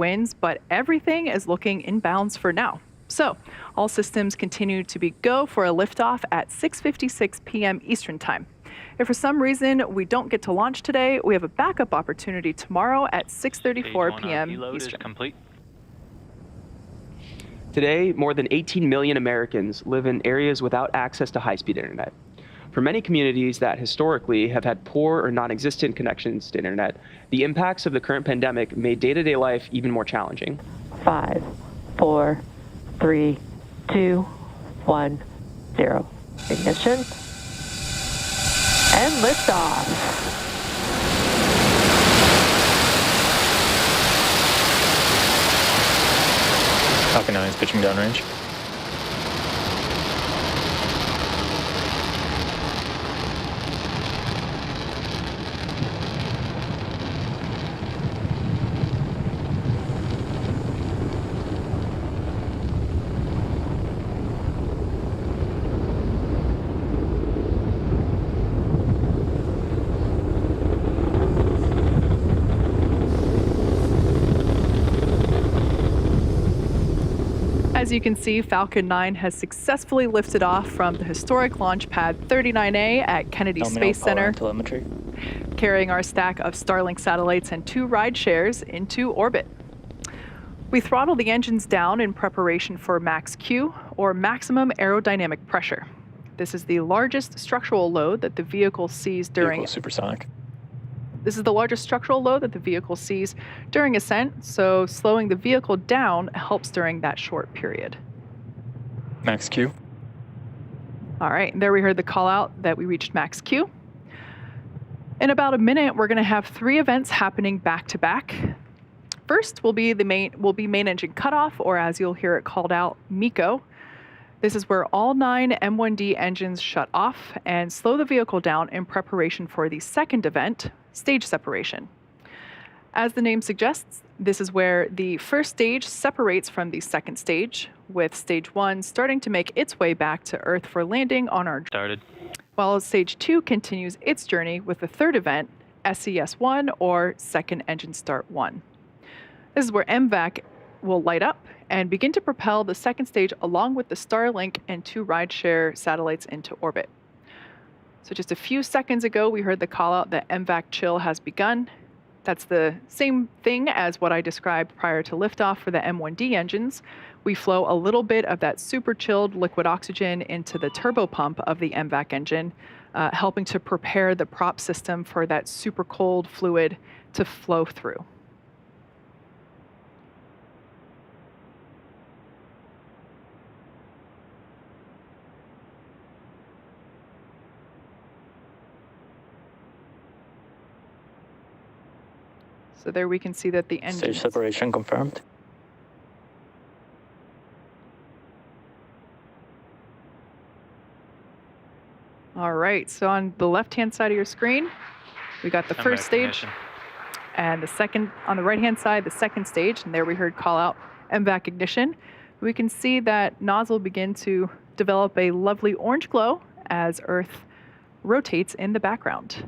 winds, but everything is looking inbounds for now. So all systems continue to be go for a liftoff at 6:56 p.m. Eastern Time. If for some reason we don't get to launch today, we have a backup opportunity tomorrow at 6:34 p.m. Eastern. Complete. Today, more than 18 million Americans live in areas without access to high-speed internet. For many communities that historically have had poor or non-existent connections to internet, the impacts of the current pandemic made day-to-day life even more challenging. 5, 4, 3, 2, 1, 0. Ignition. And liftoff. Falcon 9 is pitching downrange. As you can see, Falcon 9 has successfully lifted off from the historic launch pad 39A at Kennedy Space Center, carrying our stack of Starlink satellites and 2 ride shares into orbit. We throttle the engines down in preparation for max Q, or maximum aerodynamic pressure. This is the largest structural load that the vehicle sees during supersonic. This is the largest structural load that the vehicle sees during ascent, so slowing the vehicle down helps during that short period. Max Q. All right, there we heard the call out that we reached max Q. In about a minute, we're going to have 3 events happening back to back. First will be main engine cutoff, or as you'll hear it called out, MECO. This is where all 9 M1D engines shut off and slow the vehicle down in preparation for the second event, stage separation. As the name suggests, this is where the first stage separates from the second stage, with stage 1 starting to make its way back to Earth for landing on our Started. While stage 2 continues its journey with the third event, SES1, or Second Engine Start 1. This is where MVAC will light up and begin to propel the second stage along with the Starlink and 2 rideshare satellites into orbit. So just a few seconds ago, we heard the call out that MVAC chill has begun. That's the same thing as what I described prior to liftoff for the M1D engines. We flow a little bit of that super chilled liquid oxygen into the turbo pump of the MVAC engine, helping to prepare the prop system for that super cold fluid to flow through. So there we can see that the engine... Stage separation confirmed. All right, so on the left-hand side of your screen, we got the first stage, and the second, on the right-hand side, the second stage, and there we heard call out MVAC ignition. We can see that nozzle begin to develop a lovely orange glow as Earth rotates in the background.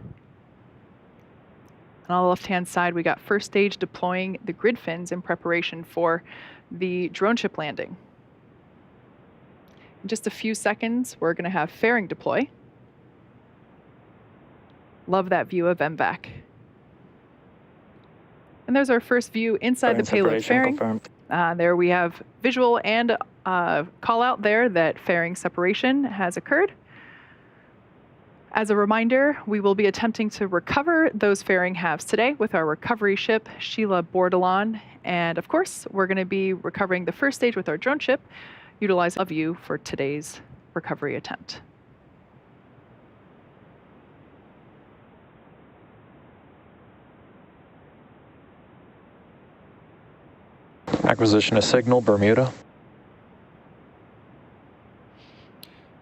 And on the left-hand side, we got first stage deploying the grid fins in preparation for the drone ship landing. In just a few seconds, we're going to have fairing deploy. Love that view of MVAC. And there's our first view inside the payload fairing. There we have visual and call out there that fairing separation has occurred. As a reminder, we will be attempting to recover those fairing halves today with our recovery ship, Sheila Bordelon. And of course, we're going to be recovering the first stage with our drone ship, utilizing a view for today's recovery attempt. Acquisition of signal, Bermuda.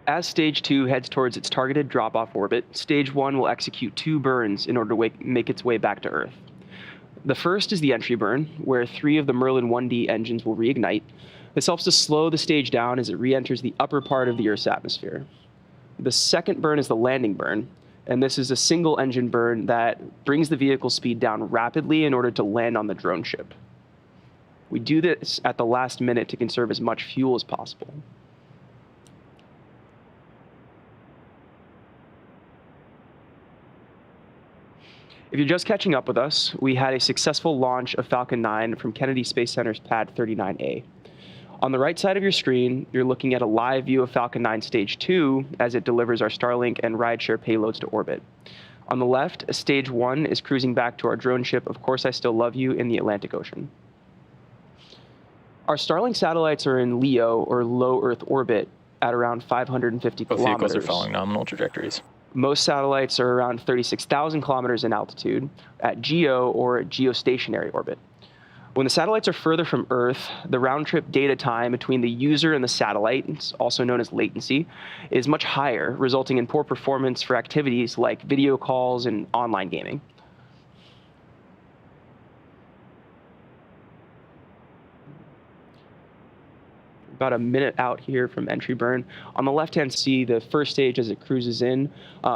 As Stage 2 heads towards its targeted drop-off orbit, Stage 1 will execute 2 burns in order to make its way back to Earth. The first is the entry burn, where 3 of the Merlin 1D engines will reignite. This helps to slow the stage down as it re-enters the upper part of the Earth's atmosphere. The second burn is the landing burn, and this is a single engine burn that brings the vehicle speed down rapidly in order to land on the drone ship. We do this at the last minute to conserve as much fuel as possible. If you're just catching up with us, we had a successful launch of Falcon 9 from Kennedy Space Center's Pad 39A. On the right side of your screen, you're looking at a live view of Falcon 9 Stage 2 as it delivers our Starlink and rideshare payloads to orbit. On the left, Stage 1 is cruising back to our drone ship, Of Course I Still Love You, in the Atlantic Ocean. Our Starlink satellites are in LEO, or low Earth orbit, at around 550 Both kilometers. vehicles are following nominal trajectories. Most satellites are around 36,000 kilometers in altitude at GEO or geostationary orbit. When the satellites are further from Earth, the round-trip data time between the user and the satellite, also known as latency, is much higher, resulting in poor performance for activities like video calls and online gaming. About a minute out here from entry burn. On the left-hand see the first stage as it cruises in.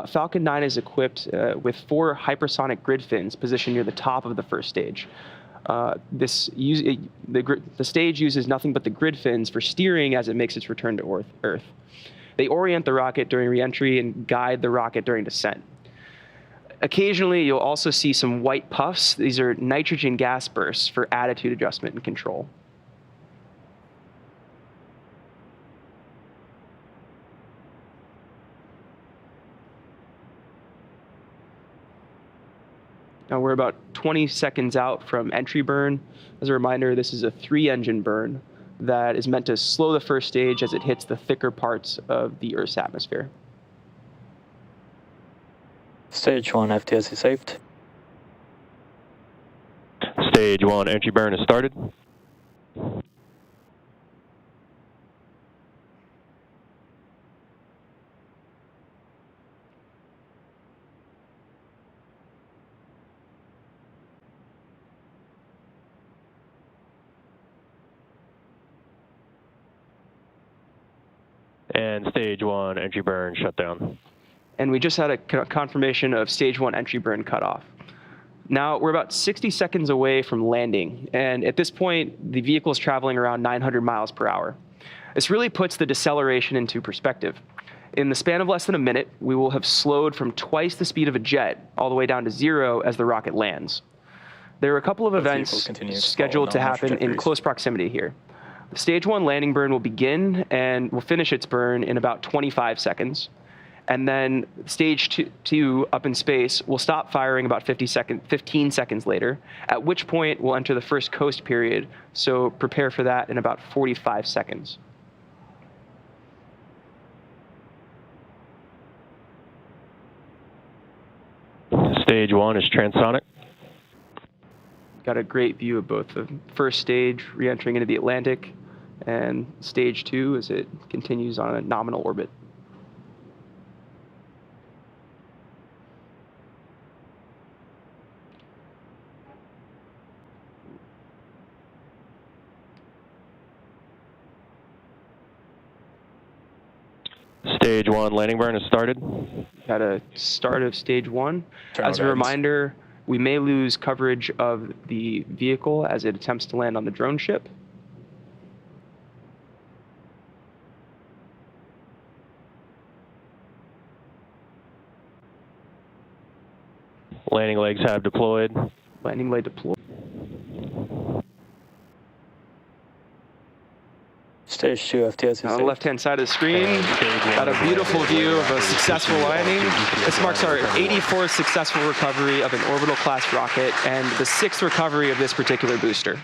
Falcon 9 is equipped with 4 hypersonic grid fins positioned near the top of the first stage. The stage uses nothing but the grid fins for steering as it makes its return to Earth. They orient the rocket during re-entry and guide the rocket during descent. Occasionally, you'll also see some white puffs. These are nitrogen gas bursts for attitude adjustment and control. Now we're about 20 seconds out from entry burn. As a reminder, this is a 3-engine burn that is meant to slow the first stage as it hits the thicker parts of the Earth's atmosphere. Stage 1 FTS is saved. Stage 1 entry burn is started. And stage 1 entry burn shut down. And we just had a confirmation of stage 1 entry burn cutoff. Now we're about 60 seconds away from landing, and at this point, the vehicle is traveling around 900 miles per hour. This really puts the deceleration into perspective. In the span of less than a minute, we will have slowed from twice the speed of a jet all the way down to 0 as the rocket lands. There are a couple of events scheduled to happen in close proximity here. The stage 1 landing burn will begin and will finish its burn in about 25 seconds. And then stage 2 up in space will stop firing about 15 seconds later, at which point we'll enter the first coast period. So prepare for that in about 45 seconds. Stage 1 is transonic. Got a great view of both the first stage re-entering into the Atlantic and stage 2 as it continues on a nominal orbit. Stage 1 landing burn has started. Got a start of stage 1. Turn As a on reminder, we may lose coverage of the vehicle as it attempts to land on the drone ship. Landing legs have deployed. Landing leg deployed. Stage 2 FTS is On the saved. left-hand side of the screen, got a beautiful view of a successful landing. This marks our 84th successful recovery of an orbital class rocket and the 6th recovery of this particular booster.